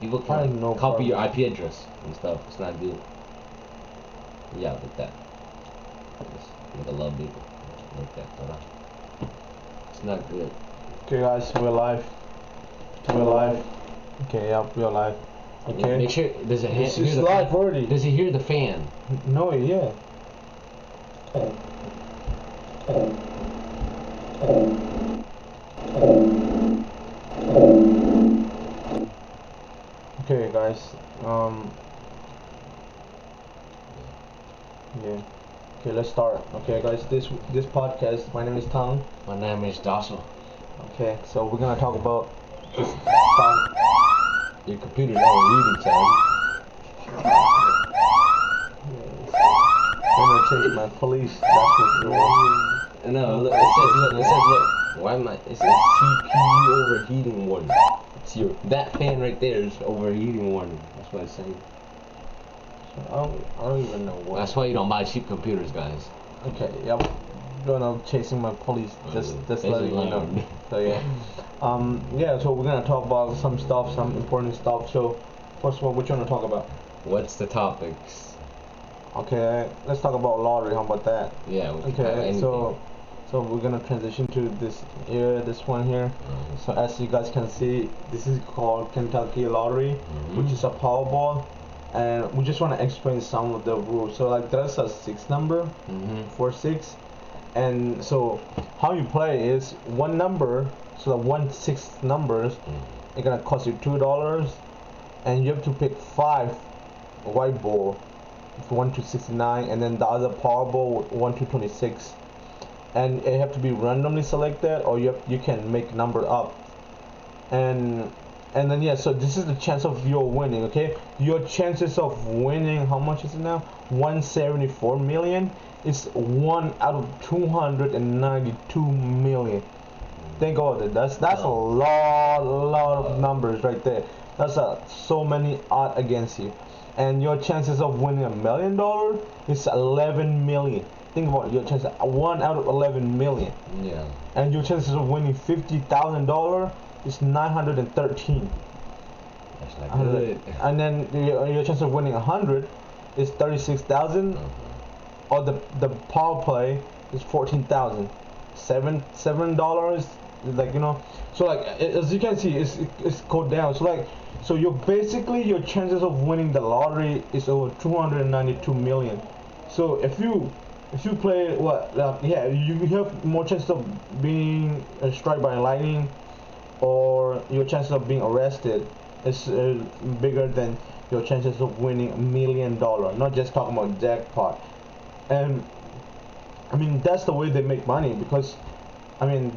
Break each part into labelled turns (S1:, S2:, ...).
S1: People can copy your IP address and stuff. It's not good. Yeah, like that. Like a love people. Like that. It's not good.
S2: Okay, guys, we're live. We're live. Okay, yep, we're live. Okay.
S1: Make sure there's a hand.
S2: It's live already.
S1: Does he hear the fan?
S2: No, yeah. Okay, guys. Yeah. Okay, let's start. Okay, guys. This podcast. My name is Tuang.
S1: My name is Dasso.
S2: Okay, so we're gonna talk about this.
S1: Your computer's overheating, son.
S2: I'm gonna change my police. That's what's going.
S1: No, look, it says look. Why am I? It says CPU overheating warning. It's that fan right there is overheating warning. That's what it's saying.
S2: I don't even know what.
S1: That's why you don't buy cheap computers, guys.
S2: Okay, yep. Gonna chasing my police. Just letting you know. So yeah. Yeah. So we're gonna talk about some stuff, some important stuff. So first of all, what you wanna talk about?
S1: What's the topics?
S2: Okay, let's talk about lottery. How about that?
S1: Yeah.
S2: Okay. So we're gonna transition to this one here. So as you guys can see, this is called Kentucky Lottery, which is a Powerball, and we just want to explain some of the rules. So like there's a 6 number, 4-6, and so how you play is one number. So the 1-6 numbers, it's gonna cost you $2, and you have to pick 5 white ball, 1 to 69, and then the other Powerball 1 to 26. And it have to be randomly selected, or you can make number up, and then yeah. So this is the chance of your winning. Okay, your chances of winning, how much is it now? 174 million. It's 1 out of 292 million. Think of it. That's a lot of numbers right there. That's so many odds against you, and your chances of winning $1 million is 11 million. Think about it, your chances 1 out of 11 million.
S1: Yeah. And
S2: your chances of winning $50,000 is 913.
S1: That's not good.
S2: And then your chance of winning 100 is 36,000. Or the power play is 14,000. $7 like So like as you can see, it's go down. So you're basically your chances of winning the lottery is over 292 million. So if you play you have more chances of being struck by lightning, or your chances of being arrested is bigger than your chances of winning $1 million. Not just talking about jackpot. And I mean that's the way they make money, because I mean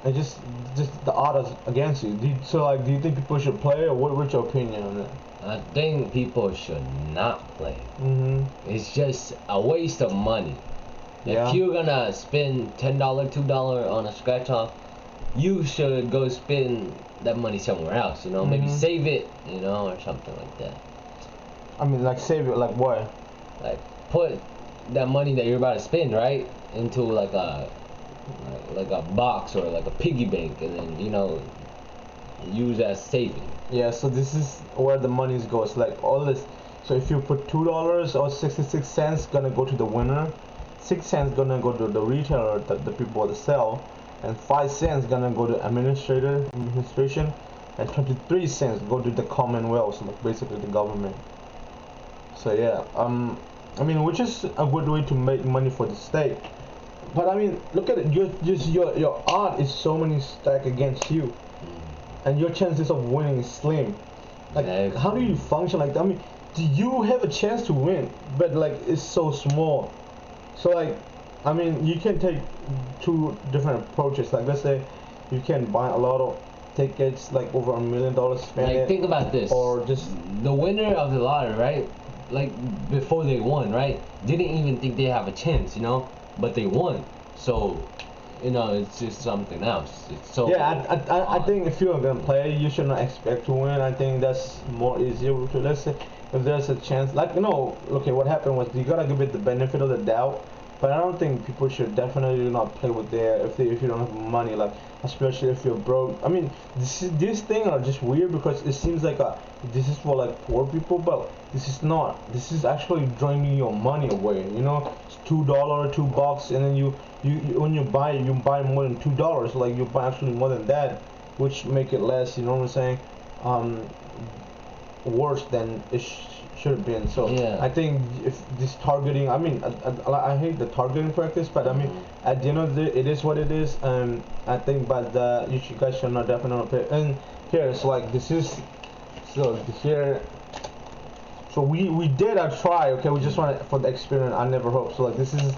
S2: it's just the odds against you. Do you think people should play, or what's your opinion on it?
S1: I think people should not play. It's just a waste of money.
S2: Yeah.
S1: If you're gonna spend $10, $2 on a scratch off, you should go spend that money somewhere else. Maybe save it, or something like that.
S2: I mean, like save it, like what?
S1: Like put that money that you're about to spend into like a box or like a piggy bank, and then use as saving.
S2: Yeah, so this is where the money goes. Like all this. So if you put $2 or 66 cents gonna go to the winner, 6 cents gonna go to the retailer, the people that sell, and 5 cents gonna go to administration, and 23 cents go to the Commonwealth, like basically the government. So yeah, I mean, which is a good way to make money for the state. But I mean, look at it. Your odds is so many stacked against you, and your chances of winning is slim. Like, how do you function like that? I mean, do you have a chance to win? But like, it's so small. So like, I mean, you can take 2 different approaches. Like, let's say you can buy a lot of tickets, like over $1 million, spend it.
S1: Think about this.
S2: Or just
S1: the winner of the lottery, right? Like before they won, right? Didn't even think they have a chance, but they won. So, it's just something else. It's so
S2: I think if you're gonna play, you should not expect to win. I think that's more easier to, let's say, if there's a chance, okay, what happened was you gotta give it the benefit of the doubt. But I don't think people should definitely not play with their if you don't have money, like especially if you're broke. I mean, this thing are just weird because it seems like this is for like poor people, but this is not. This is actually draining your money away. You know, it's $2, $2, and then you when you buy more than $2. Like you buy actually more than that, which make it less. You know what I'm saying? Worse than it should have been. So
S1: Yeah.
S2: I think if this targeting, I mean, I hate the targeting practice, but I mean, at the end of the day, it is what it is. I think, but guys should not definitely play. And here it's like this is so here. So we did a try. Okay, we just want it for the experience. I never hope. So like this is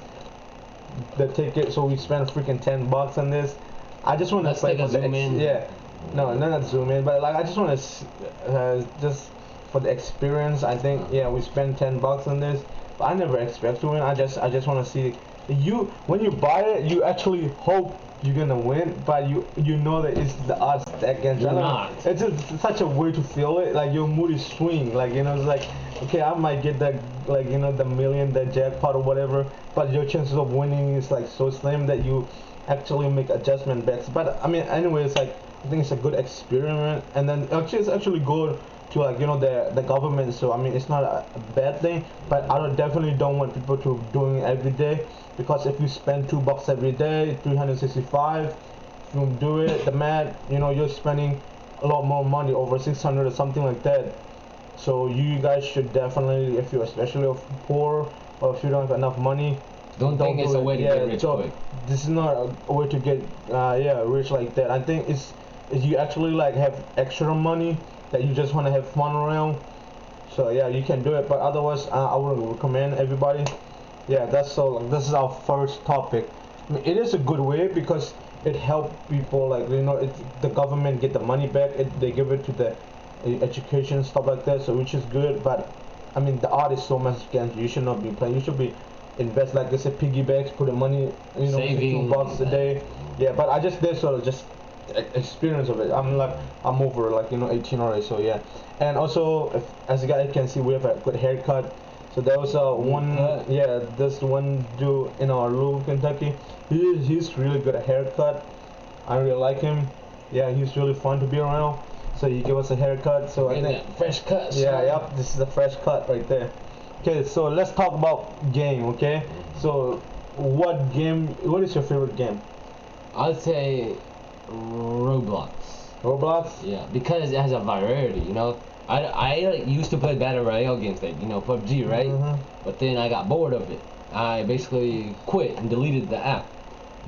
S2: the ticket. So we spent freaking $10 on this. I just want to play for the yeah. No, not zoom in, but like I just want to just for the experience. I think yeah, we spent $10 on this, but I never expect to win. I just want to see you when you buy it. You actually hope you're gonna win, but you know that it's the odds against.
S1: You're not.
S2: It's just such a way to feel it. Like your mood is swing. Like you know, it's like okay, I might get that like you know the million, the jackpot or whatever, but your chances of winning is like so slim that you actually make adjustment bets. But I mean, anyway, it's like I think it's a good experiment, and then actually it's actually good to like you know the government. So I mean it's not a bad thing, but I definitely don't want people to doing it every day, because if you spend $2 every day, 365, if you do it the math, you know you're spending a lot more money, over 600 or something like that. So you guys should definitely, if you're especially poor or if you don't have enough money,
S1: don't think it's a way to get rich quick.
S2: This is not a way to get rich like that. I think it's you actually like have extra money that you just want to have fun around. So yeah, you can do it, but otherwise I would recommend everybody. Yeah, this is our first topic. I mean, it is a good way because it helps people, like you know the government get the money back, they give it to the education, stuff like that, so which is good. But I mean the art is so much against you should not be playing. You should be invest, like they say, piggybacks, put the money, you know,
S1: saving
S2: $2 a day. Yeah, but I just did sort of just experience of it. I'm over like you know 18 already, so yeah. And also as you guys can see, we have a good haircut. So there was this one dude in our Louisville, Kentucky. He's really good at haircut. I really like him. Yeah, he's really fun to be around. So he gave us a haircut. So I think
S1: fresh cut.
S2: Yeah, yep. This is a fresh cut right there. Okay, so let's talk about game. Okay, so what is your favorite game?
S1: I'd say Roblox.
S2: Roblox?
S1: Yeah, because it has a variety, you know. I like, used to play battle royale games like you know PUBG, right? But then I got bored of it. I basically quit and deleted the app.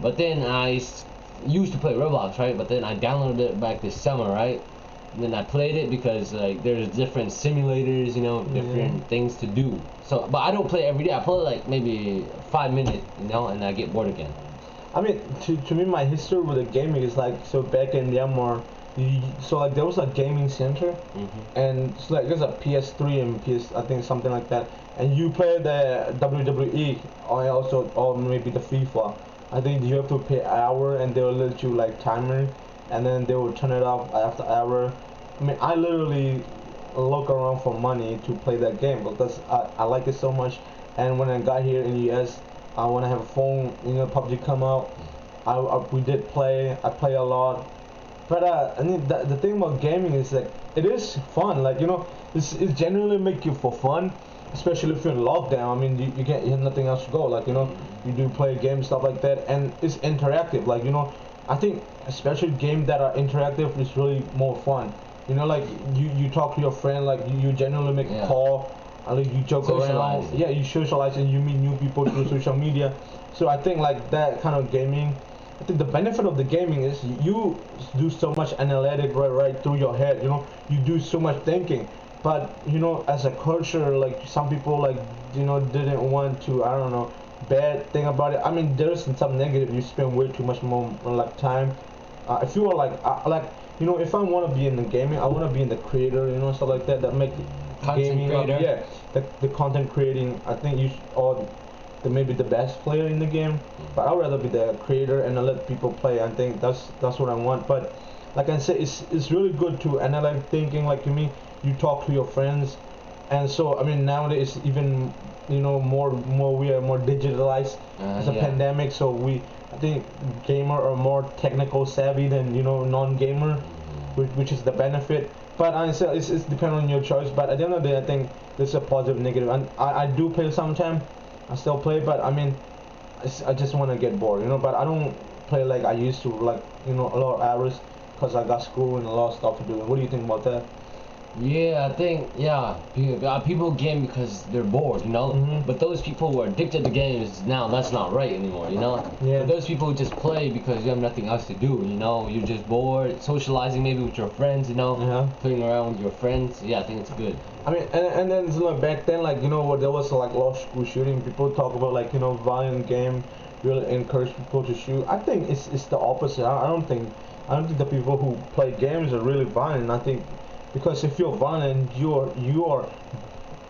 S1: But then I used to play Roblox, right? But then I downloaded it back this summer, right? And then I played it because like there's different simulators, you know, different things to do. So, but I don't play every day. I play like maybe 5 minutes, you know, and I get bored again.
S2: I mean, to me, my history with the gaming is like, so back in Myanmar, so like there was a gaming center, and it's like there's a PS3 and PS, I think something like that, and you play the WWE or maybe the FIFA. I think you have to pay an hour, and they'll let you like timer, and then they will turn it off after hour. I mean, I literally look around for money to play that game because I like it so much. And when I got here in the US, I want to have a phone, you know, PUBG come out. We did play. I play a lot. But I mean, the thing about gaming is like it is fun. Like you know, it genuinely make you for fun, especially if you're in lockdown. I mean, you have nothing else to go. Like you know, you do play games, stuff like that, and it's interactive. Like you know, I think especially games that are interactive is really more fun. You know, like you talk to your friend, like you genuinely make a call. Like you joke around, yeah, you socialize and you meet new people through social media. So I think like that kind of gaming, I think the benefit of the gaming is you do so much analytic right through your head. You know, you do so much thinking. But you know, as a culture, like some people like you know didn't want to, I don't know, bad thing about it. I mean, there's some negative. You spend way too much more like time. If you are like you know, if I want to be in the gaming, I want to be in the creator, you know, stuff like that make
S1: Content creator.
S2: Yeah, the content creating. I think you or maybe the best player in the game, but I'd rather be the creator and let people play. I think that's what I want. But like I said, it's really good to analyze thinking. Like to me, you talk to your friends, And so I mean nowadays even more we are more digitalized as a pandemic, so I think gamer are more technical savvy than non-gamer, which is the benefit. But honestly, it's depending on your choice. But at the end of the day, I think there's a positive, negative. And I do play sometimes. I still play, but I mean, I just want to get bored, But I don't play like I used to, like a lot of hours, because I got school and a lot of stuff to do. What do you think about that?
S1: Yeah, I think people game because they're bored, But those people who are addicted to games now, that's not right anymore,
S2: Yeah.
S1: But those people who just play because you have nothing else to do, You're just bored, socializing maybe with your friends, playing around with your friends. Yeah, I think it's good.
S2: I mean, and then back then, like where there was like a lot of school shooting, people talk about like violent game really encourage people to shoot. I think it's the opposite. I don't think the people who play games are really violent. I think because if you're violent, you are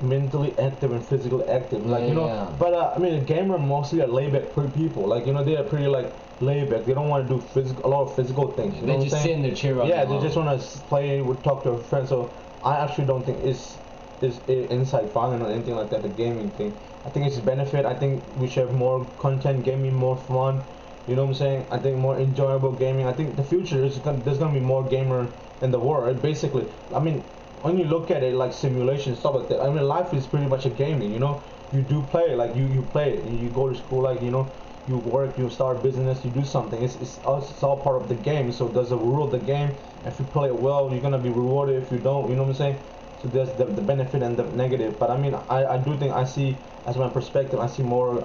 S2: mentally active and physically active, like But I mean, a gamer mostly are laid back people, like they are pretty like laid back. They don't want to do a lot of physical things.
S1: They just sit in their chair.
S2: Yeah, they just want to play, talk to a friend. So I actually don't think it's inside violent or anything like that. The gaming thing, I think it's a benefit. I think we should have more content gaming, more fun. You know what I'm saying? I think more enjoyable gaming. I think the future there's gonna be more gamer in the world. Basically, I mean, when you look at it like simulation stuff like that, I mean, life is pretty much a gaming. You do play, like you play, you go to school, like you work, you start a business, you do something. It's all part of the game. So there's a rule of the game. If you play it well, you're gonna be rewarded. If you don't, you know what I'm saying? So there's the benefit and the negative. But I mean, I do think I see, as my perspective, I see more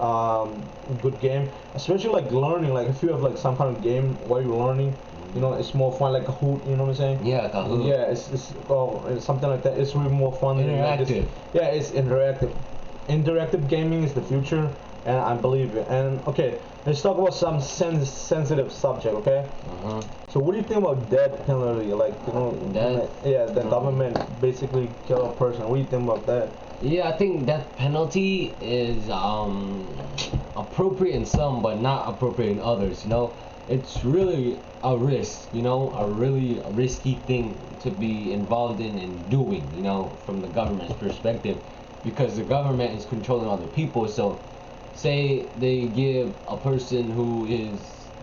S2: good game, especially like learning. Like if you have like some kind of game where you're learning, it's more fun, like a hoot. You know what I'm saying?
S1: Yeah, Kahoot.
S2: Yeah, it's something like that. It's really more fun.
S1: Interactive.
S2: Yeah, it's interactive. Interactive gaming is the future, and I believe it. And okay, let's talk about some sensitive subject. Okay. So what do you think about death penalty? Like
S1: death?
S2: Yeah, the government basically kill a person. What do you think about that?
S1: Yeah, I think death penalty is appropriate in some, but not appropriate in others. It's really a risk. A really risky thing to be involved in and doing. From the government's perspective, because the government is controlling other people. So, say they give a person who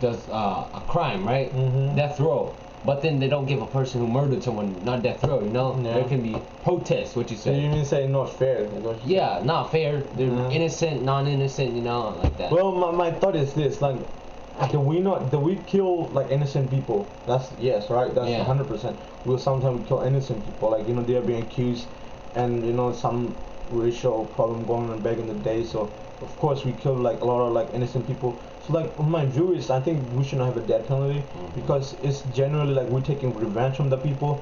S1: does a crime, right? Death row. But then they don't give a person who murdered someone not death row,
S2: Yeah.
S1: There can be protests, what you
S2: So
S1: say.
S2: you mean say not fair?
S1: Yeah, not fair. They're innocent, non-innocent, like that.
S2: Well, my thought is this: like, do we kill like innocent people? That's yes, right? That's 100%. We'll sometimes kill innocent people, like they are being accused, and some racial problem going on back in the day. So of course we kill like a lot of like innocent people. So like my view is, I think we shouldn't have a death penalty, because it's generally like we're taking revenge from the people.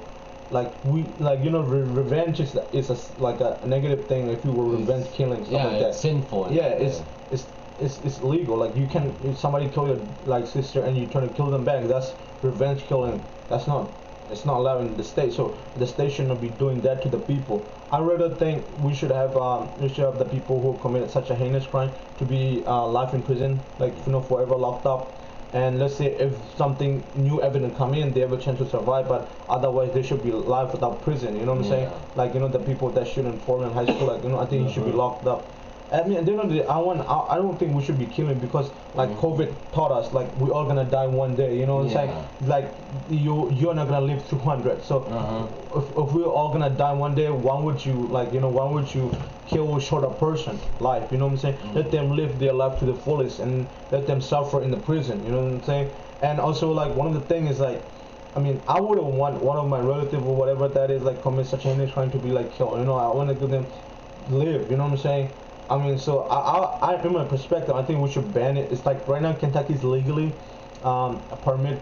S2: Like we revenge is like a negative thing. If you were revenge killing stuff like that,
S1: it's sinful.
S2: Yeah, it's illegal. Like you can, if somebody kill your like sister and you try to kill them back, that's revenge killing. It's not allowed in the state. So the state shouldn't be doing that to the people. I rather think we should have the people who committed such a heinous crime to be life in prison, like forever locked up. And let's say if something new evidence come in, they have a chance to survive. But otherwise, they should be life without prison. You know what I'm saying? Like the people that shouldn't fall in high school, like I think you should be locked up. I mean, at the end of the day, I don't think we should be killing, because like COVID taught us, like we all gonna die one day. You know what I'm saying? Like you're not gonna live through 100. So if we're all gonna die one day, why would you kill a shorter person life? You know what I'm saying? Let them live their life to the fullest and let them suffer in the prison. You know what I'm saying? And also like one of the things is like, I mean, I wouldn't want one of my relative or whatever that is like commit such a heinous crime to be like killed. I want to give them live. You know what I'm saying? I mean, so I in my perspective, I think we should ban it. It's like right now Kentucky's legally permit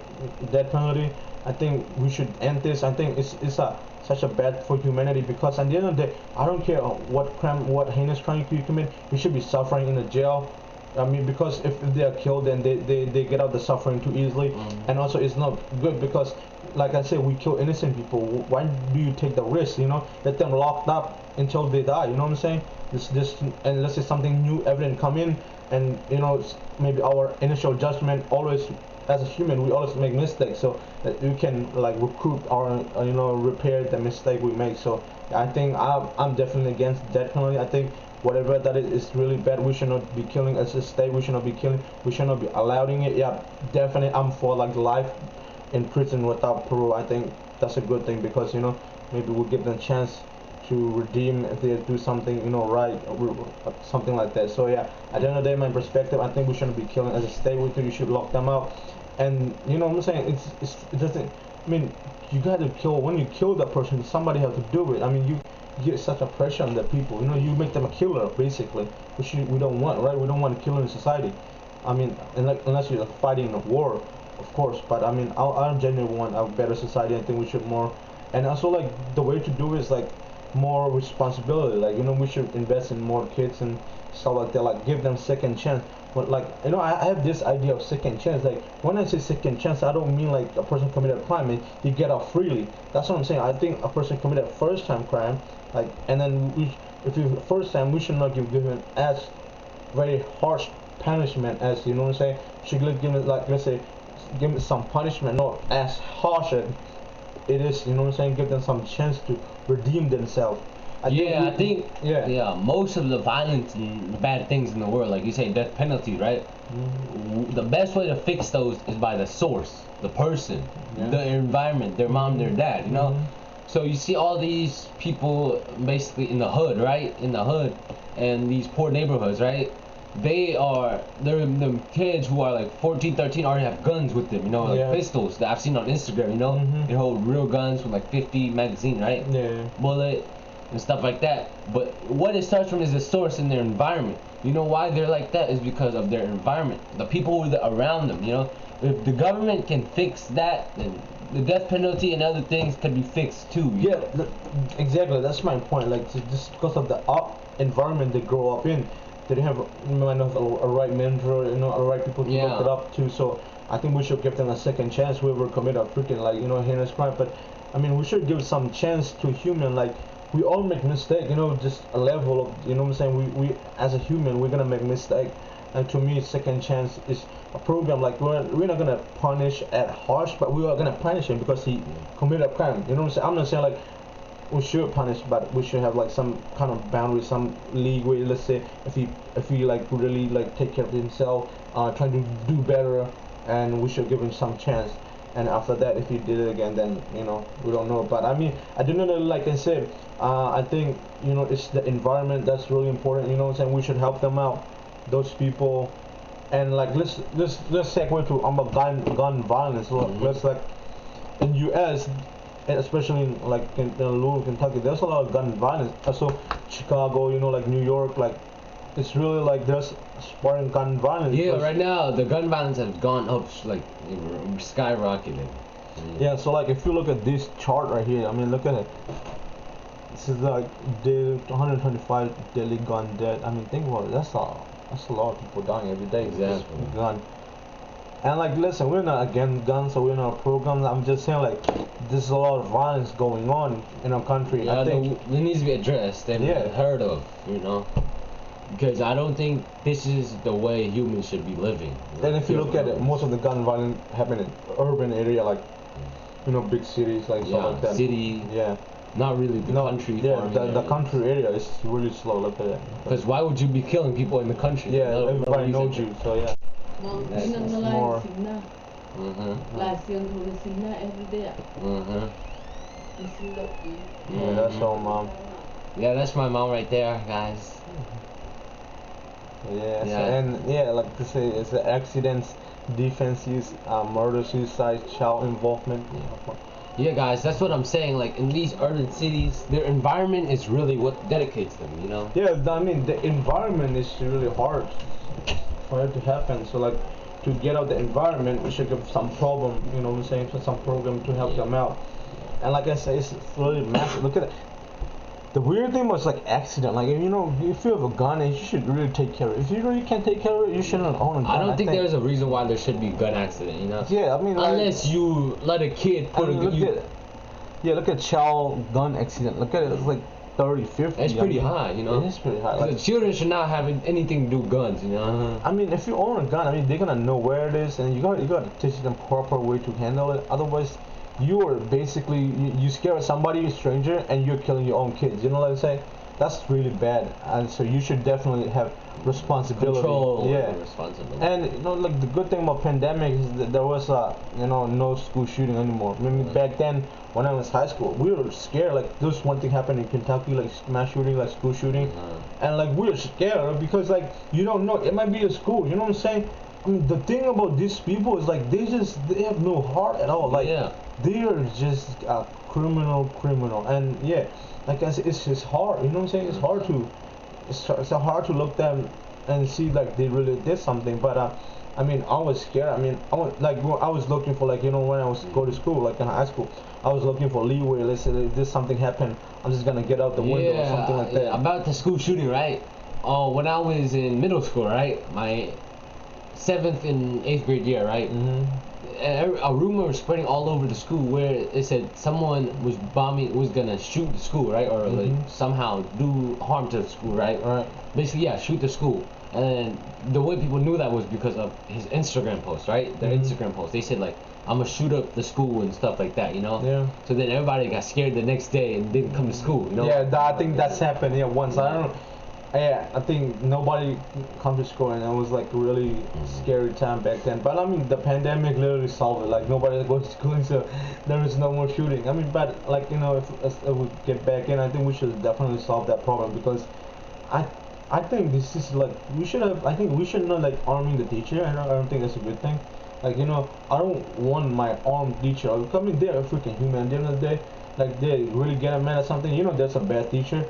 S2: death penalty. I think we should end this. I think it's such a bad for humanity, because at the end of the day, I don't care what heinous crime you commit, you should be suffering in the jail. I mean, because if they are killed, then they get out the suffering too easily, and also it's not good, because like I said, we kill innocent people. Why do you take the risk? Let them locked up until they die. You know what I'm saying? This and let's say something new evidence come in, and maybe our initial judgment always as a human, we always make mistakes. So that we can like recruit or repair the mistake we make. So I think I'm definitely against death penalty. I think whatever that is really bad. We should not be killing as a state. We should not be killing. We should not be allowing it. Yeah, definitely. I'm for like life in prison without parole. I think that's a good thing because maybe we'll give them a chance to redeem if they do something right or something like that. So yeah, at the end of the day, my perspective, I think we shouldn't be killing as a state. We think you should lock them out. And what I'm saying, it doesn't. I mean, you got to kill. When you kill that person, somebody has to do it. I mean, you get such a pressure on the people. You make them a killer basically, which we don't want, right? We don't want a killer in society. I mean, unless you're fighting a war, of course. But I mean, I genuinely want a better society. I think we should more, and also like the way to do it is like more responsibility. Like we should invest in more kids and stuff like that. Like give them second chance. But like I have this idea of second chance. Like when I say second chance, I don't mean like a person committed a crime and you get out freely. That's what I'm saying. I think a person committed a first time crime, like, and then if you first time, we should not give him as very harsh punishment as what I'm saying. Should give him like, let's say, give him some punishment, not as harsh as it is. What I'm saying. Give them some chance to redeem themselves.
S1: I think most of the violence and bad things in the world, like you say, death penalty, right? Mm-hmm. The best way to fix those is by the source, the person, the environment, their mom, their dad, Mm-hmm. So you see all these people basically in the hood, right? In the hood, and these poor neighborhoods, right? They're the kids who are like 14, 13 already have guns with them, like pistols that I've seen on Instagram,
S2: Mm-hmm.
S1: They hold real guns with like 50 magazine, right?
S2: Yeah.
S1: Bullet and stuff like that. But what it starts from is the source in their environment. You know why they're like that is because of their environment, the people who are around them. If the government can fix that, then the death penalty and other things can be fixed too.
S2: Exactly. That's my point. Like just because of the environment they grow up in, they have a right mentor, a right people to look it up to. So I think we should give them a second chance. Whoever commit a freaking heinous crime, but I mean we should give some chance to human. Like we all make mistake, just a level of, what I'm saying, we as a human, we're gonna make mistake, and to me, second chance is a program, like we're not gonna punish at harsh, but we are gonna punish him because he committed a crime, what I'm saying. I'm not saying like we should punish, but we should have like some kind of boundary, some leeway. Let's say if he like really like take care of himself, trying to do better, and we should give him some chance. And after that, if he did it again, then we don't know. But I mean, I do know, like I said, I think it's the environment that's really important. What I'm saying, we should help them out, those people, and like let's segue to gun violence.
S1: Mm-hmm.
S2: Let's like in U.S. and especially in Louisville, Kentucky, there's a lot of gun violence. Also Chicago, like New York, like it's really like there's sparring gun violence.
S1: Yeah, right now the gun violence has gone up like skyrocketing.
S2: Yeah, so like if you look at this chart right here, I mean look at it. This is like 125 daily gun death. I mean think about it. That's a lot of people dying every day.
S1: Exactly.
S2: Gun. And like listen, we're not against guns, so we're not pro guns. I'm just saying like there's a lot of violence going on in our country.
S1: Yeah,
S2: I think
S1: it needs to be addressed and heard of, because I don't think this is the way humans should be living.
S2: Then if you look at it, most of the gun violence happen in urban area, like big cities, like stuff like that.
S1: City.
S2: Yeah.
S1: Not really the country.
S2: Yeah, the country area is really slow. Look at it.
S1: Because why would you be killing people in the country?
S2: Yeah, everybody knows you, so yeah.
S3: It's more.
S2: Yeah, that's all, mom.
S1: Yeah, that's my mom right there, guys.
S2: Yeah. And like to say, it's accidents, defense use, murder, suicide, child involvement.
S1: Yeah, guys, that's what I'm saying. Like in these urban cities, their environment is really what dedicates them.
S2: Yeah, I mean the environment is really hard for it to happen. So like to get out the environment, we should give some problem. What I'm saying, some program to help them out. And like I say, it's really massive. Look at it. The weird thing was like accident. Like if you have a gun, you should really take care of it. If you really can't take care of it, you shouldn't own a gun.
S1: I don't think there's a reason why there should be a gun accident.
S2: Yeah, I mean,
S1: unless you let a kid put
S2: look at child gun accident. Look at it. It's like 30, 50.
S1: It's pretty high, you know.
S2: It is pretty high.
S1: The children should not have anything to do with guns, you know.
S2: I mean, if you own a gun, I mean, they're gonna know where it is, and you gotta teach them proper way to handle it. Otherwise, you are basically you scare somebody, a stranger, and you're killing your own kids. You know what I'm saying? That's really bad, and so you should definitely have responsibility.
S1: Control.
S2: Yeah.
S1: Responsibility.
S2: And you know, like the good thing about pandemic is that there was no school shooting anymore. I mean, back then when I was high school, we were scared. Like this one thing happened in Kentucky, like mass shooting, like school shooting, and like we were scared because like you don't know, it might be a school. You know what I'm saying? I mean, the thing about these people is like they have no heart at all. Like they are just a criminal, and yeah, like I said, it's hard. You know what I'm saying? It's hard to it's hard to look them and see like they really did something. But I mean, I was scared. I mean, I was looking for, like, you know, when I was go to school, like in high school, I was looking for leeway. Let's say if this something happened, I'm just gonna get out the window or something like that.
S1: About the school shooting, right? Oh, when I was in middle school, right, my 7th and 8th grade year, right? A rumor was spreading all over the school where it said someone was gonna shoot the school, right, or like somehow do harm to the school, right? Basically, yeah, shoot the school. And the way people knew that was because of his Instagram post, right? Their Instagram post. They said like, I'm gonna shoot up the school and stuff like that, you know?
S2: Yeah.
S1: So then everybody got scared the next day and didn't come to school, you know?
S2: Yeah, I think that's happened once. I don't know. Yeah, I think nobody come to school, and it was like a really scary time back then. But I mean, the pandemic literally solved it. Like nobody goes to school, so there is no more shooting. I mean, but like, you know, if we get back in, I think we should definitely solve that problem, because I think this is like I think we should not like arming the teacher. I don't think that's a good thing. Like, you know, I don't want my armed teacher. I mean, they're a freaking human. At the end of the day, like they really get mad at something. You know, that's a bad teacher.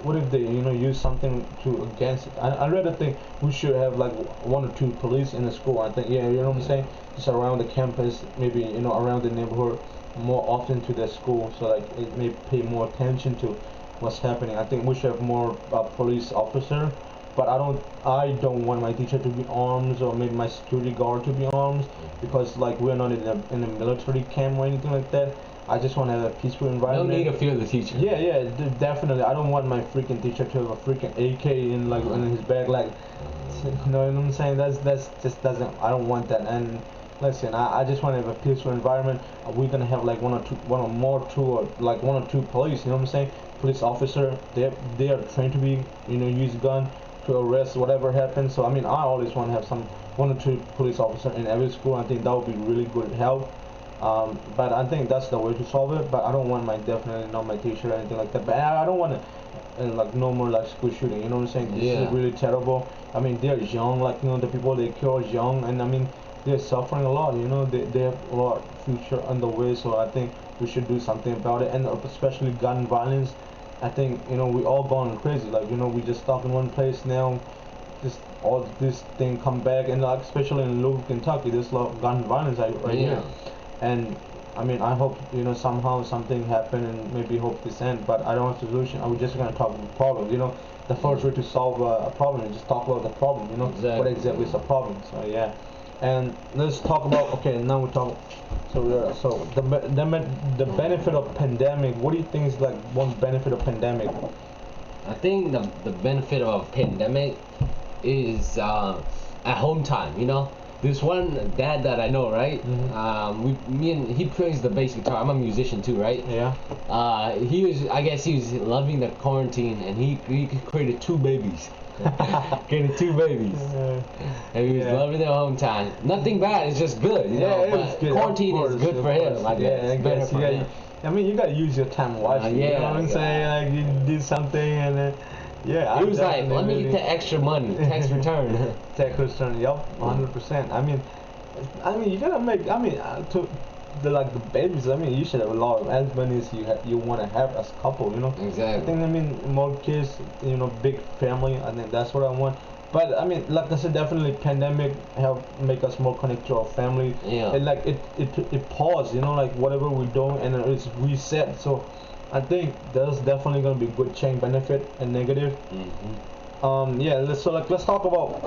S2: What if they, you know, use something to against it? I rather think we should have like 1 or 2 police in the school. I think, yeah, you know what I'm saying, just around the campus, maybe, you know, around the neighborhood more often to the school, so like it may pay more attention to what's happening. I think we should have more police officer. But I don't want my teacher to be armed, or maybe my security guard to be armed, because like we're not in a military camp or anything like that. I just want to have a peaceful environment.
S1: No need to fear the teacher.
S2: Yeah, definitely. I don't want my freaking teacher to have a freaking AK in like in his bag, like, you know what I'm saying? That's just doesn't. I don't want that. And listen, I just want to have a peaceful environment. We're gonna have like 1 or 2 police. You know what I'm saying? Police officer. They are trained to be, you know, use gun to arrest whatever happens. So I mean, I always want to have 1 or 2 police officer in every school. I think that would be really good help. But I think that's the way to solve it. But I don't want definitely not my teacher or anything like that. But I don't want to like no more like school shooting. You know what I'm saying? This is really terrible. I mean, they're young, like, you know, the people they kill is young, and I mean, they're suffering a lot. You know, they have a lot of future on the way. So I think we should do something about it, and especially gun violence. I think, you know, we all gone crazy. Like, you know, we just stuck in one place now. Just all this thing come back, and like especially in Louisville, Kentucky, there's a lot of gun violence right here. And I mean, I hope, you know, somehow something happen, and maybe hope this end. But I don't have a solution. I'm just gonna talk about the problem. You know, the first way to solve a problem is just talk about the problem. You know, what exactly is the problem. So yeah, and let's talk about. Okay, now we talk. So the benefit of pandemic. What do you think is like one benefit of pandemic?
S1: I think the benefit of pandemic is at home time. You know, this one dad that I know, right? He plays the bass guitar. I'm a musician too, right?
S2: Yeah.
S1: I guess he was loving the quarantine, and he created 2 babies. Created 2 babies. And he was loving their home time. Nothing bad, it's just good, you know. But
S2: good.
S1: Quarantine is good for him. I guess.
S2: I guess you got. I mean, you gotta use your time wisely. You know what I'm saying? Like, you did something, and then
S1: he was like, let me get the extra money, tax return.
S2: Tax return, yup, 100%. I mean, you gotta make. To the babies. I mean, you should have a lot of as many as you want to have as a couple. You know.
S1: Exactly.
S2: I think more kids. You know, big family. I think that's what I want. But I mean, like I said, definitely pandemic helped make us more connected to our family.
S1: Yeah.
S2: And like it paused. You know, like whatever we're doing, and it's reset. So I think there's definitely gonna be good chain benefit and negative. Let's talk about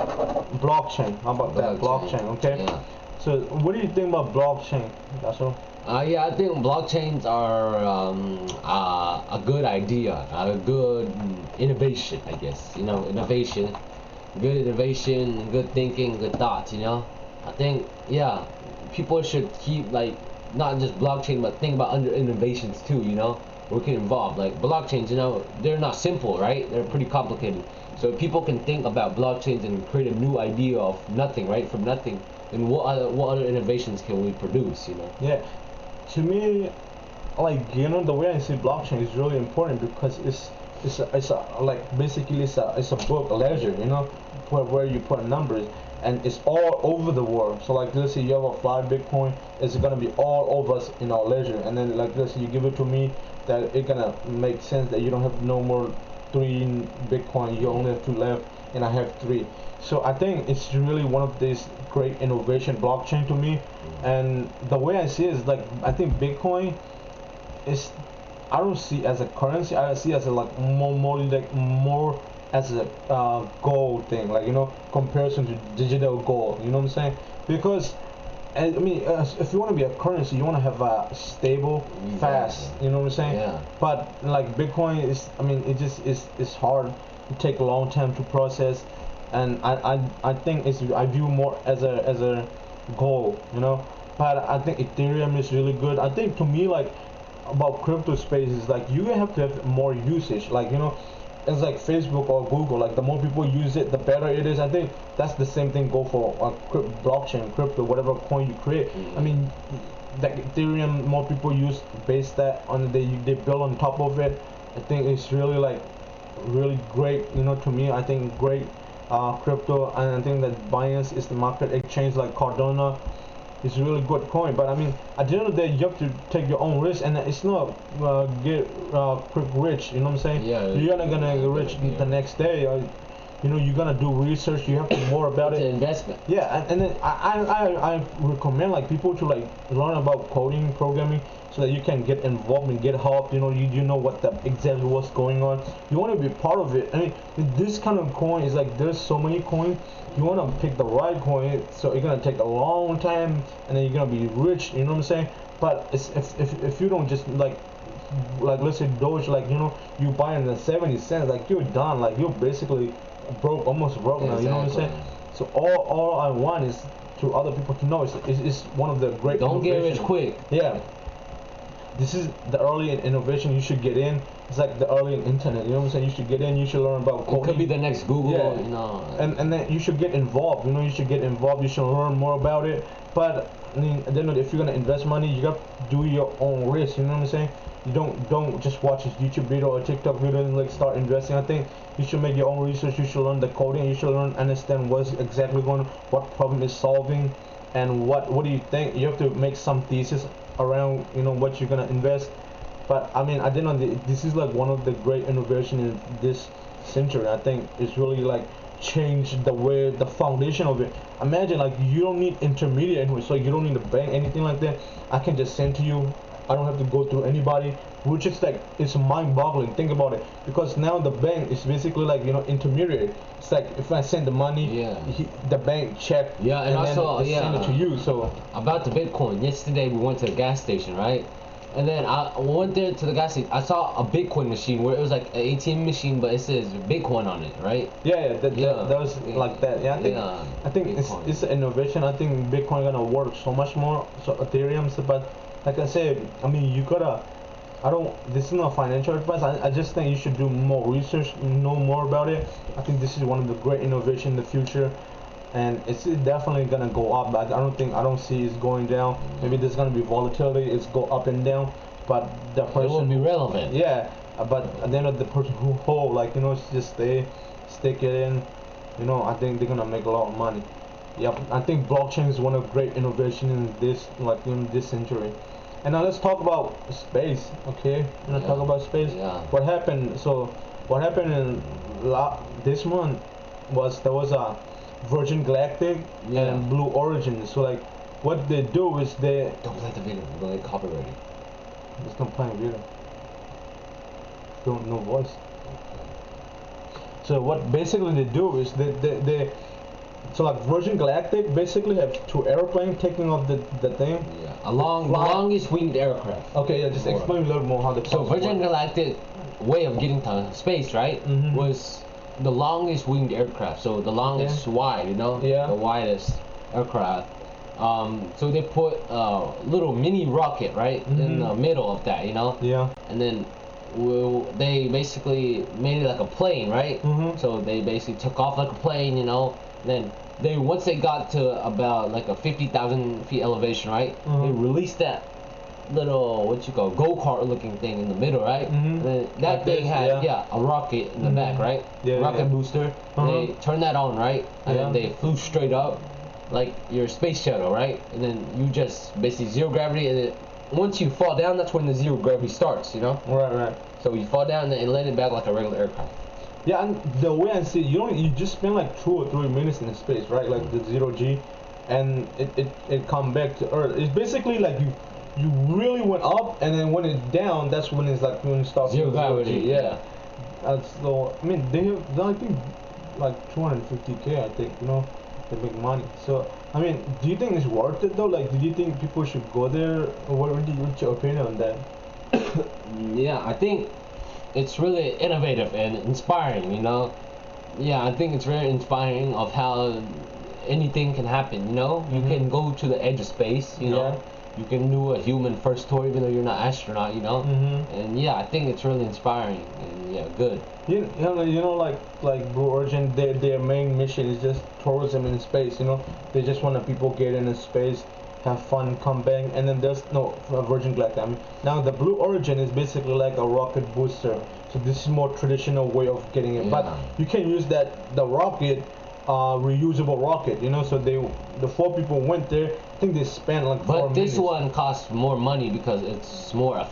S2: blockchain. How about that blockchain? Okay.
S1: Yeah.
S2: So what do you think about blockchain? That's all.
S1: Yeah, I think blockchains are a good idea, a good innovation, I guess. Innovation, good innovation, good thinking, good thoughts. I think yeah, people should keep like not just blockchain, but think about other innovations too. Working involved like blockchains. They're not simple, right? They're pretty complicated. So if people can think about blockchains and create a new idea of nothing, right, from nothing, then what other innovations can we produce?
S2: Yeah, to me, like the way I see blockchain is really important because like basically it's a book, a ledger, where you put numbers, and it's all over the world. So like let's say you have a 5 Bitcoin, it's gonna be all over us in our ledger, and then like let's say you give it to me, that it gonna make sense that you don't have no more 3 Bitcoin, you only have 2 left, and I have 3. So I think it's really one of these great innovation blockchain to me, and the way I see it is like I think Bitcoin is, I don't see as a currency, I see as a like more as a gold thing, like comparison to digital gold, you know what I'm saying? Because I mean, if you want to be a currency, you want to have a stable, fast. You know what I'm saying?
S1: Yeah.
S2: But like Bitcoin is, I mean, it just is. It's hard. It take a long time to process, and I think I view more as a goal. But I think Ethereum is really good. I think to me like about crypto space is like you have to have more usage. Like it's like Facebook or Google. Like the more people use it, the better it is. I think that's the same thing go for blockchain, crypto, whatever coin you create. I mean, like Ethereum, more people use base that on they build on top of it. I think it's really like really great. To me, I think great crypto, and I think that Binance is the market exchange like Cardano. It's a really good coin, but I mean, at the end of the day, you have to take your own risk, and it's not get quick rich. You know what I'm saying?
S1: Yeah.
S2: You're not gonna get rich the next day. Or, you're gonna do research. You have to more about
S1: it's
S2: it.
S1: an investment.
S2: Yeah, and then I recommend like people to like learn about coding, programming, so that you can get involved and get help. You know what exactly what's going on. You want to be part of it. I mean, this kind of coin is like there's so many coins. You want to pick the right coin, so it's gonna take a long time, and then you're gonna be rich. You know what I'm saying? But it's, if you don't just like let's say Doge, like you buy it in 70 cents, like you're done. Like you're basically broke, almost broke now. You know what I'm saying? So all I want is to other people to know it's one of the great.
S1: Don't get rich quick.
S2: Yeah. This is the early innovation you should get in. It's like the early internet. You know what I'm saying? You should get in. You should learn about coding.
S1: It could be the next Google.
S2: Yeah. And then you should get involved. You should get involved. You should learn more about it. But I mean, then if you're gonna invest money, you got to do your own risk. You know what I'm saying? You don't just watch a YouTube video or TikTok video and like start investing. I think you should make your own research. You should learn the coding. You should understand what's exactly going on, what problem is solving, and what do you think. You have to make some thesis around what you're gonna invest. But I mean, I didn't know this is like one of the great innovation in this century. I think it's really like changed the foundation of it. Imagine like you don't need intermediate, so you don't need a bank, anything like that. I can just send to you. I don't have to go through anybody, which is like it's mind-boggling. Think about it, because now the bank is basically like intermediary. It's like if I send the money, the bank check,
S1: and
S2: then
S1: also
S2: they send it to you. So
S1: about the Bitcoin, yesterday we went to the gas station, right? And then I went there to the gas station. I saw a Bitcoin machine where it was like an ATM machine, but it says Bitcoin on it, right?
S2: That was like that. Yeah, I think it's an innovation. I think Bitcoin gonna work so much more. So Ethereum, but like I said, I mean this is not financial advice. I just think you should do more research, know more about it. I think this is one of the great innovation in the future, and it's definitely gonna go up. I don't see it's going down. Maybe there's gonna be volatility. It's go up and down, but the person
S1: it won't be relevant.
S2: Yeah, but at the end of the person who hold, like just stick it in. I think they're gonna make a lot of money. Yep, I think blockchain is one of great innovation in this century. And now let's talk about space, okay? Talk about space.
S1: Yeah.
S2: What happened? So, what happened in this month was there was a Virgin Galactic and Blue Origin. So, like, what they do is they
S1: don't play the video. We're gonna get copyrighted.
S2: Just don't play the video. No voice. So what basically they do is So like Virgin Galactic basically have two airplanes taking off the thing.
S1: Yeah, the longest winged aircraft.
S2: Okay, yeah, just explain a little more how the.
S1: So Virgin Galactic way of getting to space, right, was the longest winged aircraft. So the longest wide, the widest aircraft. So they put a little mini rocket, right, in the middle of that,
S2: Yeah.
S1: and then they basically made it like a plane, right? So they basically took off like a plane, then once they got to about like a 50,000 feet elevation, right, they released that little go-kart looking thing in the middle, right? And then that thing had a rocket in the back, right? Rocket booster. They turned that on, right? And then they flew straight up like your space shuttle, right? And then you just basically zero gravity, and then once you fall down, that's when the zero gravity starts,
S2: Right.
S1: So you fall down and land it back like a regular aircraft.
S2: Yeah, and the way I see it, you just spend like 2 or 3 minutes in space, right? Like the 0G, and it come back to Earth. It's basically like you really went up, and then when it's down, that's when it's like when it starts
S1: zero gravity. Yeah.
S2: So I mean they have I think like 250K, I think, they make money. So I mean, do you think it's worth it though? Like, do you think people should go there? Or what's your opinion on that?
S1: Yeah, I think it's really innovative and inspiring, Yeah, I think it's very inspiring of how anything can happen, You can go to the edge of space, You can do a human first tour even though you're not astronaut, And yeah, I think it's really inspiring and yeah, good.
S2: Like Blue Origin, their main mission is just tourism in space, They just want people get into space, have fun, come back, and then there's no Virgin Galactic. I mean, now the Blue Origin is basically like a rocket booster, so this is more traditional way of getting it. But you can use the rocket, reusable rocket, So the 4 people went there. I think they spent like 4
S1: But this
S2: minutes.
S1: one costs more money because it's more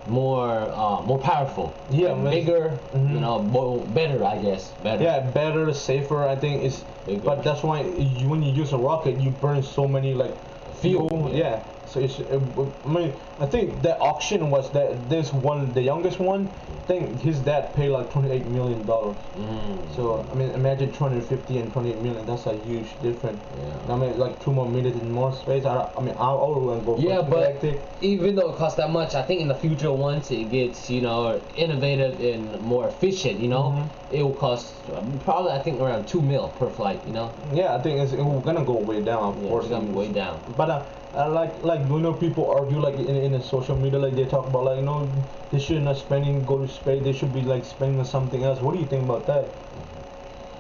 S1: more powerful.
S2: Yeah,
S1: bigger, better, I guess. Better.
S2: Yeah, better, safer. I think it's.
S1: Bigger.
S2: But that's why when you use a rocket, you burn so many like fuel. Yeah. So it's. I mean, I think the auction was that this one, the youngest one. I think his dad paid like $28 million. So I mean, imagine 250 and 28 million. That's a huge difference.
S1: Yeah.
S2: I mean, like 2 more minutes in more space. I mean, I would go for Galactic.
S1: Even though it costs that much, I think in the future, once it gets innovative and more efficient, it will cost probably I think around $2 million per flight.
S2: Yeah, I think it's gonna go way down. Of course,
S1: it's gonna be way down.
S2: But people argue like in the social media, like they talk about like they should not go to space. They should be like spending on something else. What do you think about that?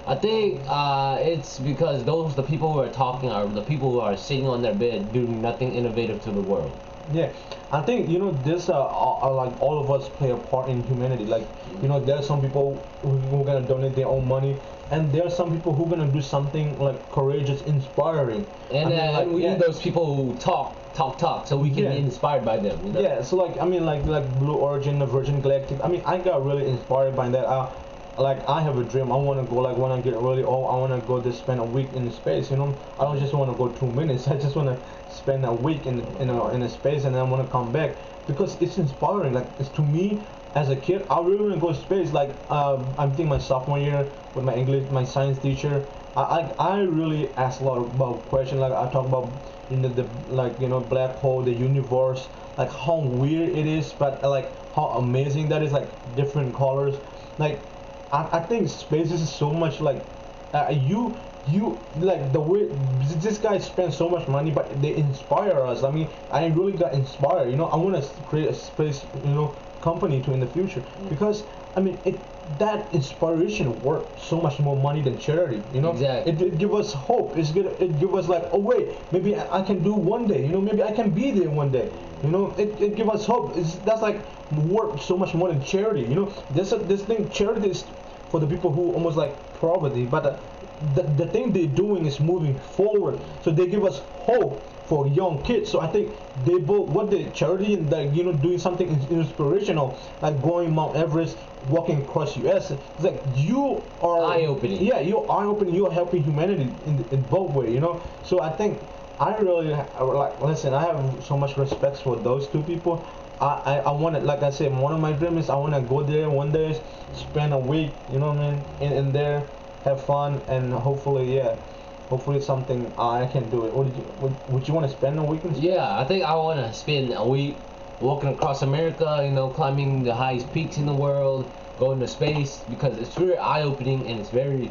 S1: I think it's because the people who are talking are the people who are sitting on their bed doing nothing innovative to the world.
S2: Yeah, I think this like all of us play a part in humanity. Like there are some people who are gonna donate their own money, and there are some people who are gonna do something like courageous, inspiring.
S1: And we need those people who talk, so we can be inspired by them.
S2: Yeah, so like Blue Origin, the Virgin Galactic. I mean, I got really inspired by that. I have a dream. I want to go like when I get really old. I want to go to spend a week in space. I don't just want to go 2 minutes. I just want to spend a week in a space, and then I want to come back because it's inspiring. Like it's to me as a kid, I really want to go to space. Like I think my sophomore year with my science teacher, I really asked a lot about questions. Like I talk about the black hole, the universe, like how weird it is, but like how amazing that is. Like different colors, like. I think space is so much like you like the way this guy spends so much money, but they inspire us. I mean, I really got inspired. I want to create a space company in the future because I mean that inspiration worth so much more money than charity.
S1: Exactly.
S2: It give us hope. It give us like, oh wait, maybe I can do one day. Maybe I can be there one day. It give us hope. That's like worth so much more than charity. This thing charity is for the people who almost like poverty, but the thing they're doing is moving forward. So they give us hope for young kids. So I think they both what the charity and like doing something inspirational, like going Mount Everest, walking across US. It's like you are
S1: eye-opening.
S2: Yeah, you're eye-opening. You're helping humanity in both ways. So I think I really listen. I have so much respect for those two people. I want to, like I said, one of my dreams is I want to go there one day, spend a week, in there, have fun, and hopefully something I can do it. Would you want to spend a weekend?
S1: Yeah, I think I want to spend a week walking across America, climbing the highest peaks in the world, going to space, because it's very eye-opening and it's very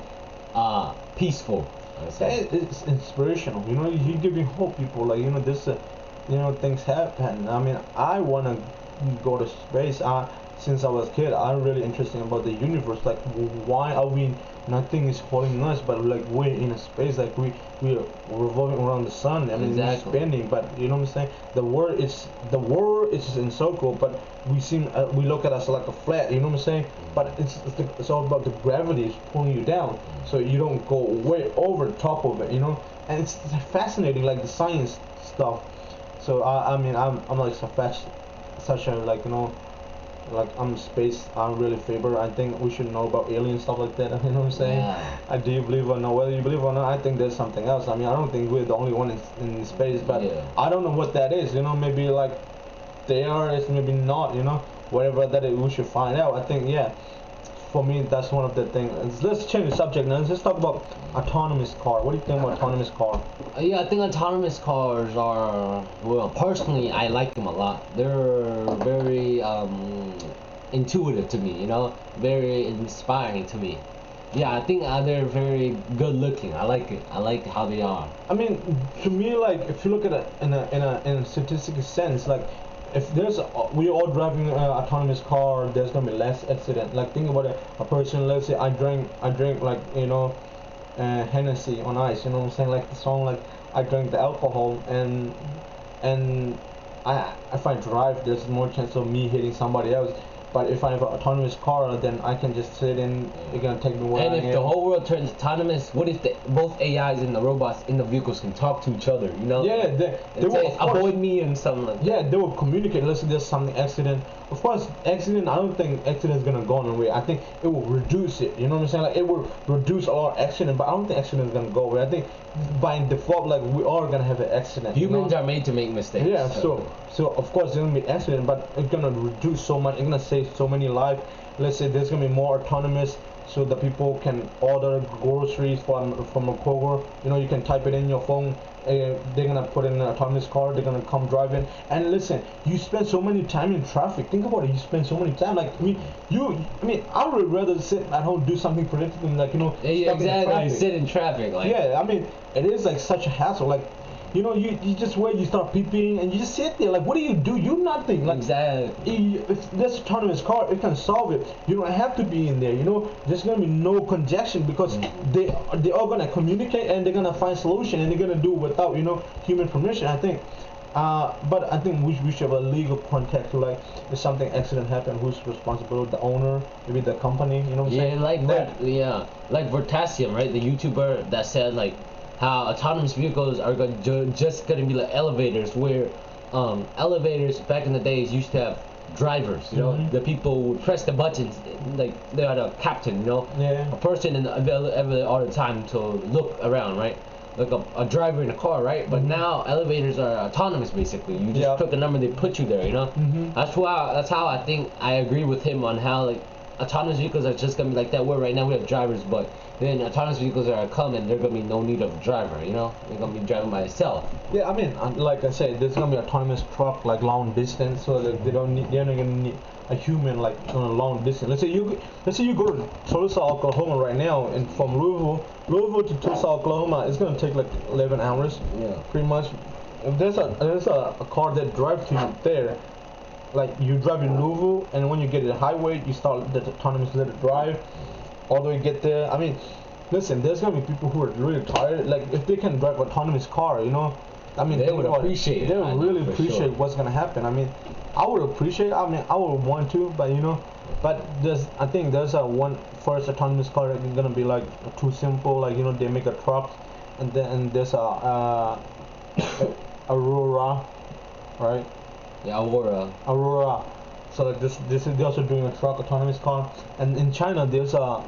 S1: peaceful.
S2: It's inspirational. You giving hope people like this. Things happen. I mean, I wanna go to space. Since I was a kid, I'm really interested about the universe. Like, why are we? Nothing is holding us, but like we're in a space. Like we're revolving around the sun. I mean,
S1: exactly.
S2: We're spinning. But you know what I'm saying? The world is in circle, but we look at us like a flat. You know what I'm saying? But it's all about the gravity is pulling you down, so you don't go way over the top of it. And it's fascinating, like the science stuff. So I mean I'm like such a like I'm space. I'm really favor. I think we should know about alien stuff like that. You know what I'm saying?
S1: Yeah.
S2: Do you believe or not? Whether you believe or not, I think there's something else. I mean, I don't think we're the only one in space, but I don't know what that is. Maybe like they are, it's maybe not. Whatever that is, we should find out. I think for me that's one of the things. Let's change the subject now. Let's talk about autonomous car. What do you think about autonomous car?
S1: Yeah, I think autonomous cars are, well, personally I like them a lot. They're very intuitive to me, very inspiring to me. Yeah, I think they're very good looking. I like it. I like how they are.
S2: I mean, to me, like if you look at it in a statistical sense, like if we're all driving an autonomous car, there's gonna be less accident. Like think about a person. Let's say I drink like Hennessy on ice. You know what I'm saying? Like the song, like I drank the alcohol, and if I drive, there's more chance of me hitting somebody else. But if I have an autonomous car, then I can just sit in. It's gonna take me where
S1: And
S2: I
S1: if
S2: am.
S1: the whole world turns autonomous, what if both AIs and the robots in the vehicles can talk to each other?
S2: Yeah, they will,
S1: say,
S2: of course.
S1: avoid me and something like that.
S2: Yeah, they will communicate. Let's say there's something accident. Of course, accident. I don't think accident is gonna go away. I think it will reduce it. You know what I'm saying? Like it will reduce a lot of accident, but I don't think accident is gonna go away. I think by default, like we are gonna have an accident.
S1: Humans are made to make mistakes.
S2: Yeah. So of course there's gonna be accident, but it's gonna reduce so much. It's gonna save so many lives. Let's say there's gonna be more autonomous, so that people can order groceries from a Kroger. You can type it in your phone. They're gonna put in an autonomous car. They're gonna come driving. And listen, you spend so many time in traffic. Think about it. You spend so many time. Like I mean, I would rather sit at home, do something productive than
S1: Yeah, exactly. Sit in traffic.
S2: Yeah, I mean, it is like such a hassle. Like you just wait, you start peeping, and you just sit there. Like, what do? You nothing. Like,
S1: exactly.
S2: If this autonomous car, it can solve it. You don't have to be in there. There's gonna be no congestion because they are gonna communicate and they're gonna find solution and they're gonna do it without human permission. I think. But I think we should have a legal context. Like, if something accident happened, who's responsible? The owner, maybe the company. You know what I'm saying?
S1: Like Vertasium, right? The YouTuber that said like how autonomous vehicles are just gonna be like elevators, where elevators back in the days used to have drivers. The people would press the buttons, like they had a captain. A person in the elevator all the time to look around, right? Like a driver in a car, right? But now elevators are autonomous, basically. You just click a number, they put you there. That's how I think I agree with him on how like autonomous vehicles are just gonna be like that. Where right now we have drivers, but then autonomous vehicles are coming, there's gonna be no need of a driver. They're gonna be driving by itself.
S2: Yeah, I mean, like I said, there's gonna be autonomous truck like long distance, so that they're not gonna need a human like on a long distance. Let's say you go to Tulsa, Oklahoma right now, and from Louisville to Tulsa, Oklahoma, it's gonna take like 11 hours.
S1: Yeah.
S2: Pretty much. If there's a car that drives to you there. Like you drive in Louisville, and when you get to the highway, you start the autonomous let it drive. Although you get there, I mean, listen, there's gonna be people who are really tired. Like if they can drive autonomous car, I mean,
S1: they would appreciate it.
S2: They would really appreciate what's gonna happen. I mean, I would appreciate. I mean, I would want to, but I think there's a one first autonomous car that's gonna be like too simple. Like they make a truck, and then there's a Aurora, right?
S1: Yeah,
S2: Aurora. So like this is they're also doing a truck autonomous car, and in China there's a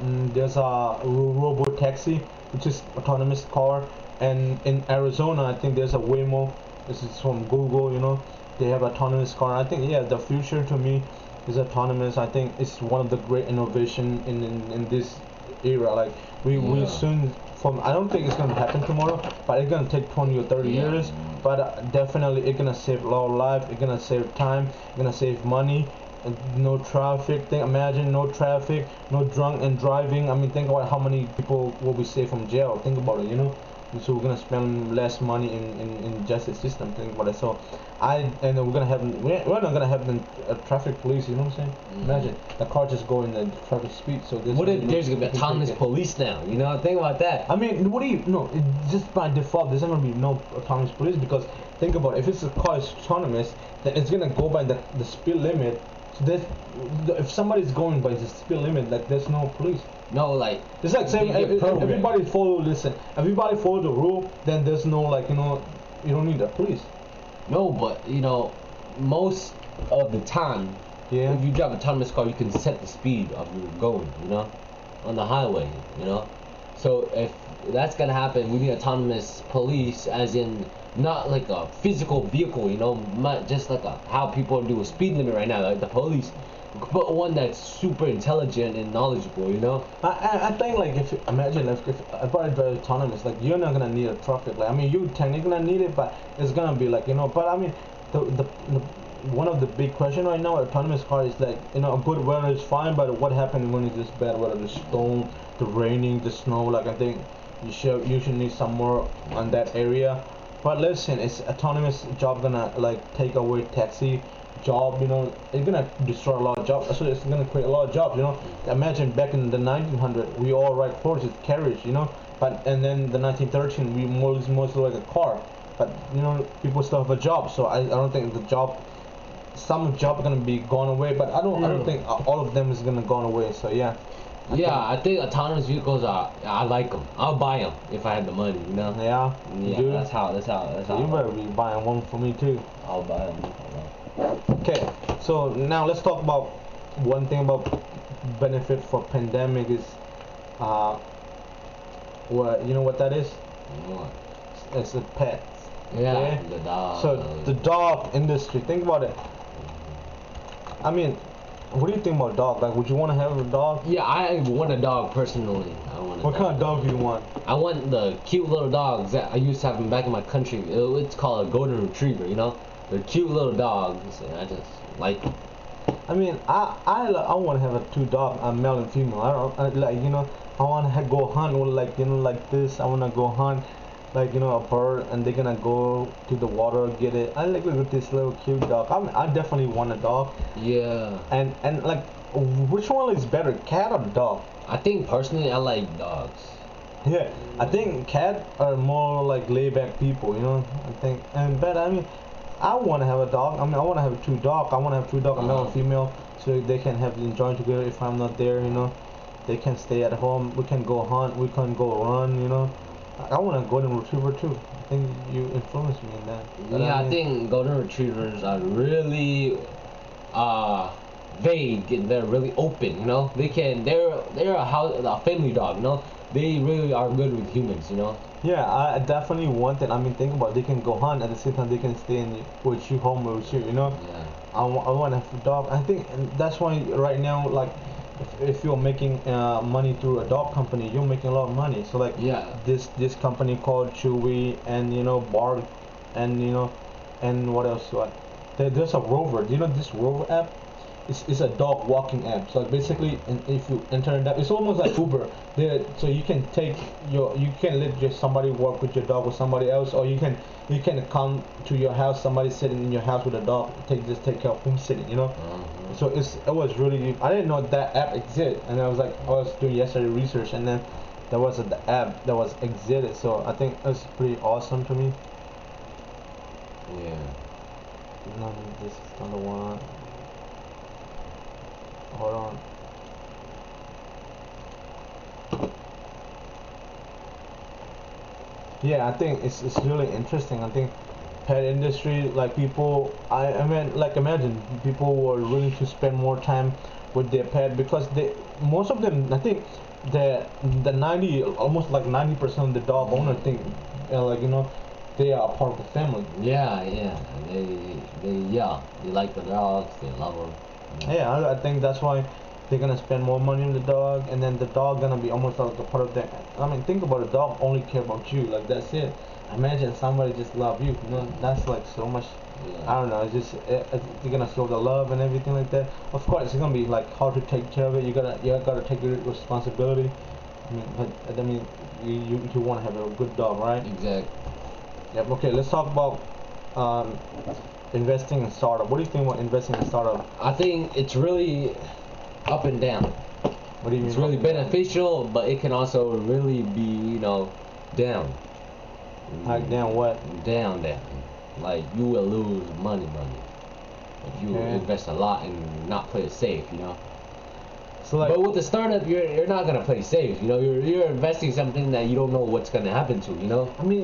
S2: robo taxi, which is autonomous car, and in Arizona I think there's a Waymo. This is from Google. They have autonomous car. I think the future to me is autonomous. I think it's one of the great innovation in this era. Like we soon from. I don't think it's gonna happen tomorrow, but it's gonna take 20 or 30 years. But definitely it's gonna save a lot of life. It's gonna save time. It's gonna save money. No traffic. Imagine no traffic, no drunk and driving. I mean, think about how many people will be saved from jail. Think about it, you know. So we're gonna spend less money in justice system. Think about it. So and we're gonna have we're not gonna have the traffic police. You know what I'm saying? Imagine the car just going the traffic speed. So
S1: what if there's gonna be autonomous police now? You know, think about that.
S2: I mean, what do you no? Just by default, there's not gonna be no autonomous police because think about it. If it's a car is autonomous, then it's gonna go by the speed limit. So if somebody's going by the speed limit, like there's no police.
S1: No, like
S2: it's like saying everybody follow the rule, then there's no like you don't need the police.
S1: No, but most of the time, if you drive an autonomous car, you can set the speed of your going, on the highway, So if that's gonna happen, we need autonomous police, as in not like a physical vehicle, not just like how people do a speed limit right now, like the police, but one that's super intelligent and knowledgeable,
S2: I think like if everybody drives autonomous, like you're not gonna need a traffic light. I mean, you technically gonna need it, but it's gonna be like But I mean, the one of the big question right now, autonomous car is like a good weather is fine, but what happens when it's just bad weather, the storm, the raining, the snow? Like I think you should need some more on that area. But listen, it's autonomous job gonna like take away taxi job, it's gonna destroy a lot of jobs. So it's gonna create a lot of jobs, Imagine back in the 1900s, we all ride horses, carriage, but and then the 1913 we mostly like a car, but people still have a job. So I don't think some job are gonna be gone away, but I don't think all of them is gonna gone away. So yeah.
S1: I think autonomous vehicles I like them. I'll buy them if I had the money,
S2: Yeah.
S1: Yeah, that's how.
S2: You better be buying one for me too.
S1: I'll buy them.
S2: Okay, so now let's talk about one thing about benefit for pandemic is what that is?
S1: What?
S2: It's a pet.
S1: Yeah,
S2: okay?
S1: the dog.
S2: So the dog industry, think about it. I mean, what do you think about dog? Like, would you want to have a dog?
S1: Yeah, I want a dog personally.
S2: What kind of dog do you want?
S1: I want the cute little dogs that I used to have back in my country. It's called a golden retriever, They're cute little dogs, and I just like them.
S2: I mean, I want to have two dogs, a male and female. I want to go hunt with like this. I want to go hunt like a bird, and they're gonna go to the water, get it. I like with this little cute dog. I definitely want a dog.
S1: Yeah.
S2: And like, which one is better, cat or dog?
S1: I think personally I like dogs.
S2: Yeah, I think cats are more like laid back people, I think, but I mean, I want to have a dog. I mean, I want to have two dogs. I want to have two dogs, a male and female, so they can have enjoy together. If I'm not there, they can stay at home. We can go hunt. We can go run. I want a golden retriever too. I think you influenced me in that. But
S1: yeah, I think golden retrievers are really vague and they're really open. They're a family dog. They really are good with humans.
S2: Yeah, I definitely want that. I mean, think about it. They can go hunt at the same time. They can stay with you, home with you.
S1: Yeah.
S2: I want to have a dog. I think that's why right now, like, if you're making money through a dog company, you're making a lot of money. So like, this company called Chewy and Bark and and what else? There's a Rover. Do you know this Rover app? It's a dog walking app. So basically, if you enter that, it's almost like Uber. So you can let somebody walk with your dog with somebody else, or you can come to your house, somebody sitting in your house with a dog, take care of home sitting, So it was really, I didn't know that app existed, and I was doing yesterday research, and then there was the app that was existed. So I think it's pretty awesome to me.
S1: Yeah.
S2: No, this is not the one. Hold on. Yeah, I think it's really interesting. I think pet industry, like people, I mean, like imagine people were willing to spend more time with their pet because most of them, I think almost like 90% of the dog owner think they are part of the family.
S1: Yeah. They like the dogs. They love them.
S2: Yeah, I think that's why they're gonna spend more money on the dog, and then the dog gonna be almost like a part of them. I mean, think about it. Dog only care about you. Like that's it. Imagine somebody just love you. You know, that's like so much. I don't know. It's just they're gonna feel the love and everything like that. Of course, it's gonna be like hard to take care of it. You gotta take your responsibility. I mean, but I mean, you want to have a good dog, right?
S1: Exactly.
S2: Yep. Okay. Let's talk about investing in startup. What do you think about investing in startup?
S1: I think it's really up and down.
S2: What do you mean?
S1: It's really beneficial, but it can also really be, down.
S2: Like down what?
S1: Down. Like you will lose money if you
S2: Okay.
S1: invest a lot and not play it safe.
S2: So like,
S1: But with the startup, you're not gonna play safe. You're investing something that you don't know what's gonna happen to.
S2: I mean,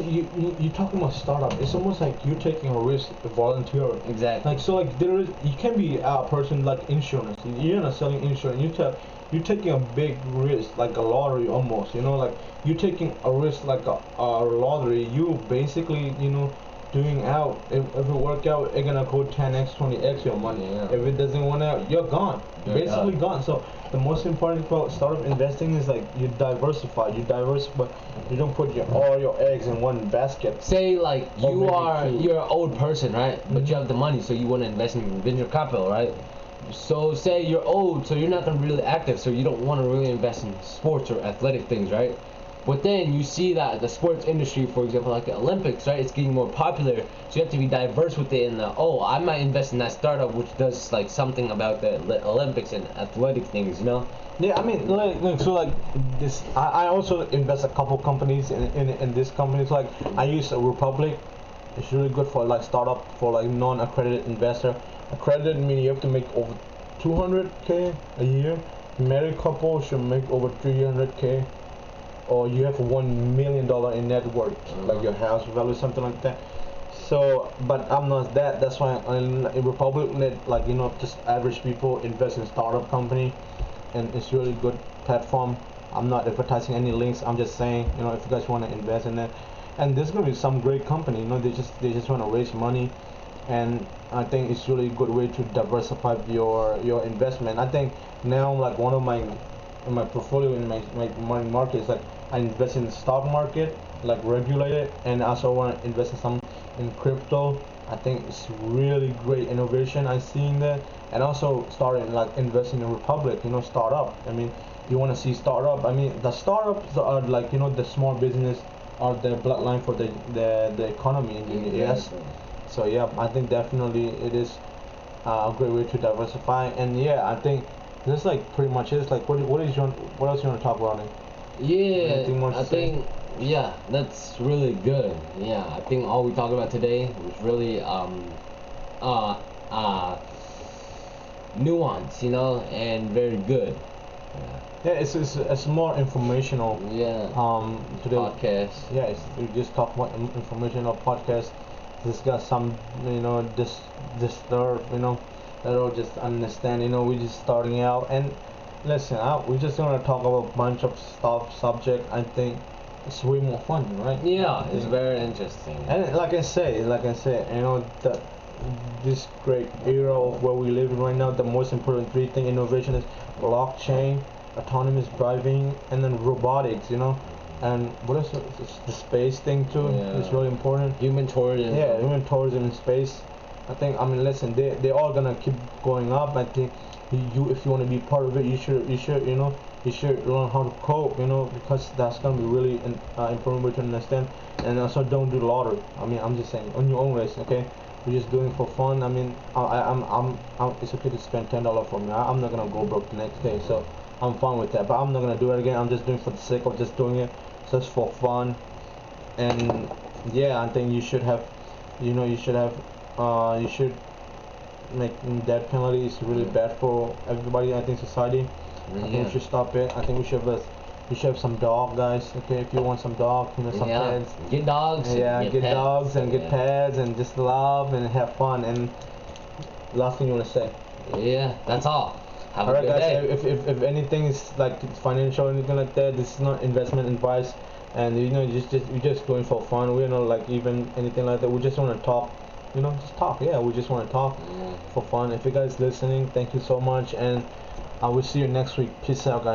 S2: you talking about startup. It's almost like you're taking a risk voluntarily.
S1: Exactly.
S2: Like so, like you can be a person like insurance. You're not selling insurance. You're taking a big risk, like a lottery almost. Like you're taking a risk like a lottery. You basically, doing out. If it work out, it's gonna go 10x, 20x your money.
S1: Yeah.
S2: If it doesn't work out, you're gone.
S1: You're
S2: Basically
S1: done.
S2: gone. So the most important about startup investing is like you diversify. You don't put all your eggs in one basket.
S1: Say like
S2: Or maybe two.
S1: you're an old person, right? But
S2: Mhm.
S1: you have the money, so you want to invest in venture capital, right? So say you're old, so you're not gonna be really active, so you don't want to really invest in sports or athletic things, right? But then you see that the sports industry, for example, like the Olympics, right? It's getting more popular, so you have to be diverse with it. And I might invest in that startup which does like something about the Olympics and athletic things.
S2: Yeah, I mean, like so like this. I also invest a couple companies in this company. So like I use Republic. It's really good for like startup for like non-accredited investor. Accredited meaning you have to make over 200K a year. Married couple should make over 300K, or you have $1 million in net worth, like your house value, something like that. So, but I'm not that. That's why in Republic, just average people invest in startup company, and it's really good platform. I'm not advertising any links. I'm just saying, if you guys want to invest in it, and there's gonna be some great company. They just want to raise money, and I think it's really good way to diversify your investment. I think now like one of my in my portfolio in my money market is like I invest in the stock market, like regulated, and I also want to invest in crypto. I think it's really great innovation I see in there, and also starting like investing in Republic, startup. I mean, you want to see startup. I mean, the startups are like the small business are the bloodline for the economy in the US. So yeah, I think definitely it is a great way to diversify. And yeah, I think this like pretty much is like what else you want to talk about? Nick? Anything more
S1: Yeah,
S2: to
S1: I
S2: say?
S1: think that's really good. Yeah, I think all we talked about today was really uh uh nuance, and very good.
S2: Yeah, it's more informational.
S1: Yeah.
S2: Today.
S1: Podcast.
S2: Yeah, we just talk about informational podcast. Discuss some disturb that will just understand. We just starting out and listen. We just gonna talk about a bunch of subject. I think it's way more fun, right?
S1: Yeah, it's very interesting.
S2: And like I say, this great era of where we live in right now, the most important three thing innovation is blockchain, autonomous driving, and then robotics. And what is the space thing too?
S1: Yeah.
S2: It's really important.
S1: Human tourism.
S2: Yeah, human tourism in space. I mean, listen, they all gonna keep going up. I think if you want to be part of it, you should learn how to cope, because that's gonna be really important way to understand. And also don't do lottery. I mean, I'm just saying on your own risk, okay? We're just doing it for fun. I mean, it's okay to spend $10 for me. I'm not gonna go broke the next day, so I'm fine with that. But I'm not gonna do it again. I'm just doing it for the sake of just doing it, just for fun. And yeah, I think you should have, you should make death penalty is really bad for everybody. I think society. I think we should stop it. I think we should have some dog, guys. Okay, if you want some dog, some pets.
S1: Get dogs.
S2: Yeah,
S1: and
S2: get
S1: pets.
S2: dogs and get
S1: Yeah.
S2: pets and just love and have fun. And last thing you want to say?
S1: Yeah, that's all. Have a
S2: Alright,
S1: good
S2: guys.
S1: day.
S2: If anything is like financial or anything like that, this is not investment advice. And we're just going for fun. We're not like even anything like that. We just want to talk. Just talk. Yeah, we just want to talk
S1: Yeah.
S2: for fun. If you guys listening, thank you so much. And I will see you next week. Peace out, guys.